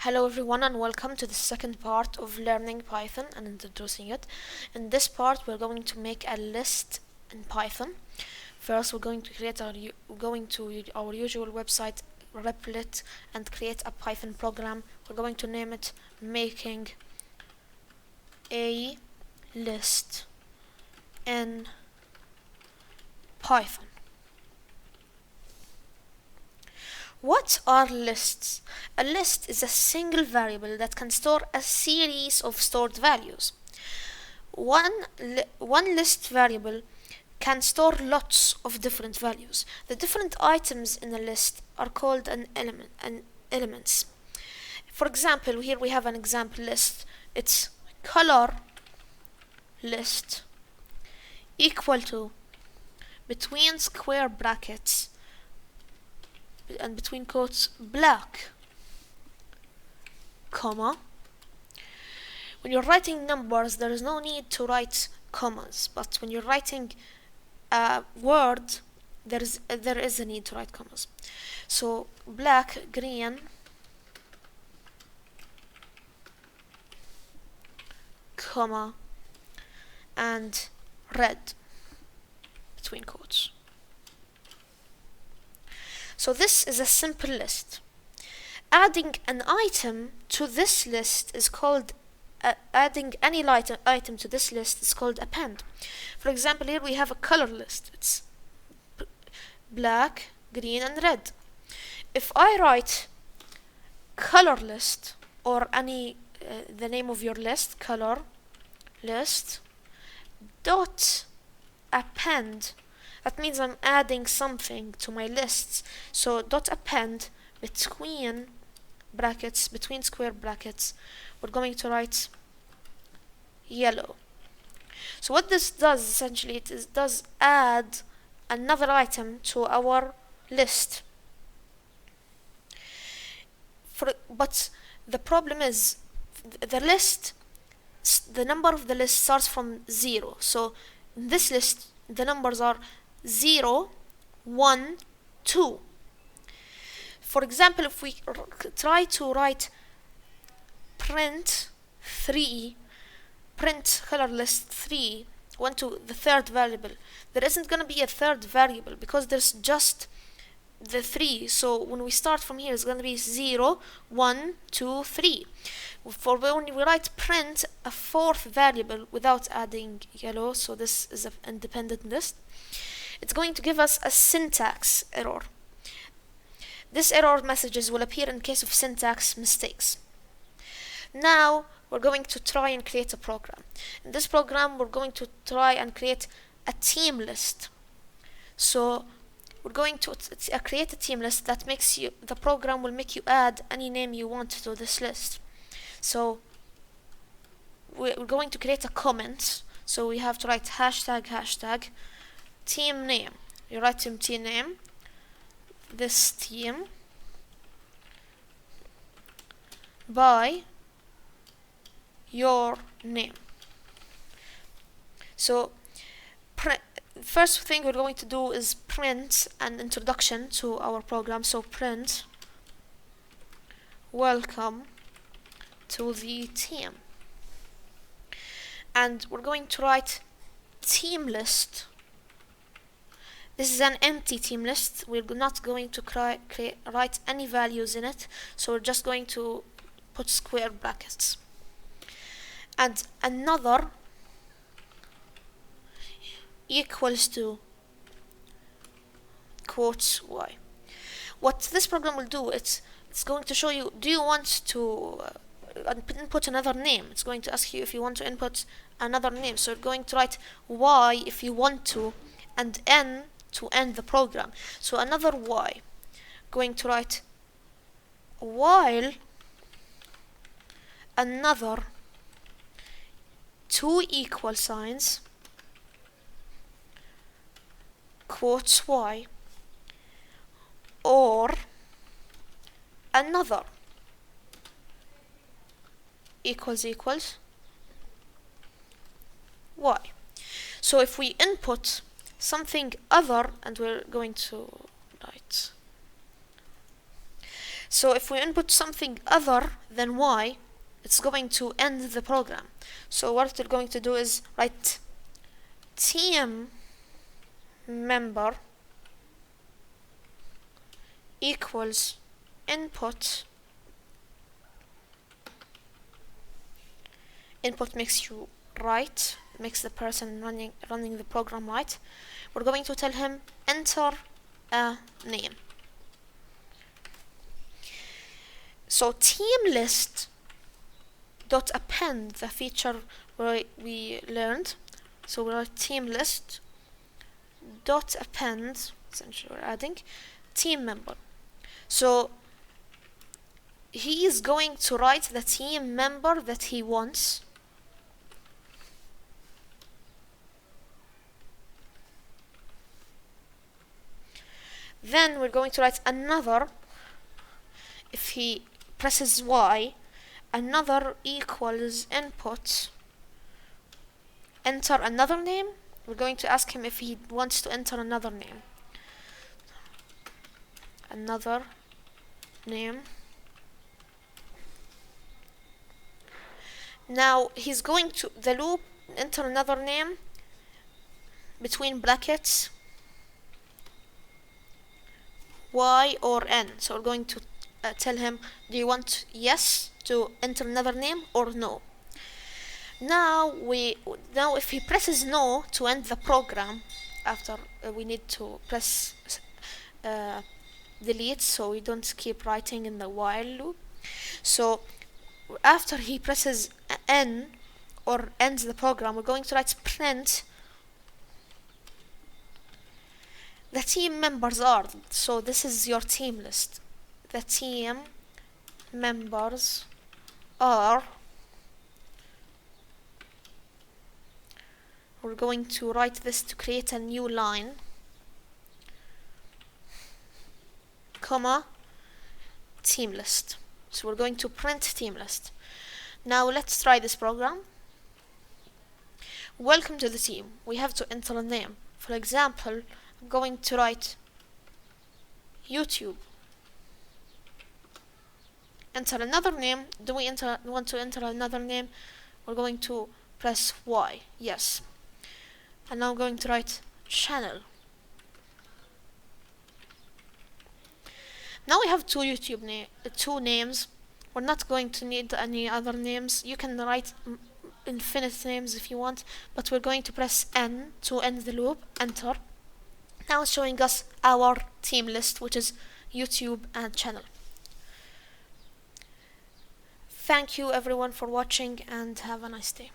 Hello everyone and welcome to the second part of learning Python and introducing it. In this part we're going to make a list in Python. First we're going to create our usual website Replit and create a Python program. We're going to name it making a list in Python. What are lists? A list is a single variable that can store a series of stored values. One list variable can store lots of different values. The different items in a list are called elements. For example, here we have an example list. It's color list equal to between square brackets and between quotes black, comma. When you're writing numbers there is no need to write commas, but when you're writing a word there is a need to write commas. So black, green, comma, and red between quotes. So this is a simple list. Adding an item to this list is called adding any item to this list is called append. For example, here we have a color list. It's black, green, and red. If I write color list or any the name of your list, color list dot append, that means I'm adding something to my lists. So dot append between brackets, between square brackets, we're going to write yellow. So what this does essentially, it does add another item to our list. But the problem is the list, the number of the list starts from 0. So in this list the numbers are 0, 1, 2. For example, if we try to write print 3, print color list 3, went to the third variable, there isn't going to be a third variable because there's just the 3. So when we start from here it's going to be 0, 1, 2, 3. For when we write print a fourth variable without adding yellow, so this is an independent list, it's going to give us a syntax error. This error messages will appear in case of syntax mistakes. Now we're going to try and create a program. In this program we're going to try and create a team list. So we're going to create a team list that makes you, the program will make you add any name you want to this list. So we're going to create a comment. So we have to write hashtag team name. You write team name, this team by your name. So first thing we're going to do is print an introduction to our program. So print welcome to the team, and we're going to write team list. This is an empty team list. We're not going to write any values in it, so we're just going to put square brackets and another equals to quotes y. What this program will do, it's going to show you, do you want to input another name? It's going to ask you if you want to input another name. So you're going to write y if you want to, and n to end the program. So another y. Going to write while another two equal signs quotes y, or another equals y. So if we input something other, and we're going to write So if we input something other than y, it's going to end the program. So what we're going to do is write team member equals input. Input makes you right, makes the person running the program right. We're going to tell him enter a name. So team list dot append, the feature we learned. So we're at team list dot append, essentially we're adding team member. So he is going to write the team member that he wants. Then we're going to write another. If he presses Y, another equals input, enter another name. We're going to ask him if he wants to enter another name. Another name. Now he's going to the loop enter another name between brackets Y or N. So we're going to tell him, do you want yes to enter another name or no? Now if he presses no to end the program, after we need to press delete so we don't keep writing in the while loop. So after he presses N or ends the program, we're going to write print the team members are. So this is your team list. The team members are. We're going to write this to create a new line, comma, team list. So we're going to print team list. Now let's try this program. Welcome to the team. We have to enter a name. For example, I'm going to write YouTube. Enter another name. Do we want to enter another name? We're going to press Y. Yes. And now I'm going to write channel. Now we have two names. We're not going to need any other names. You can write infinite names if you want, but we're going to press N to end the loop. Enter. Now it's showing us our team list, which is YouTube and channel. Thank you everyone for watching and have a nice day.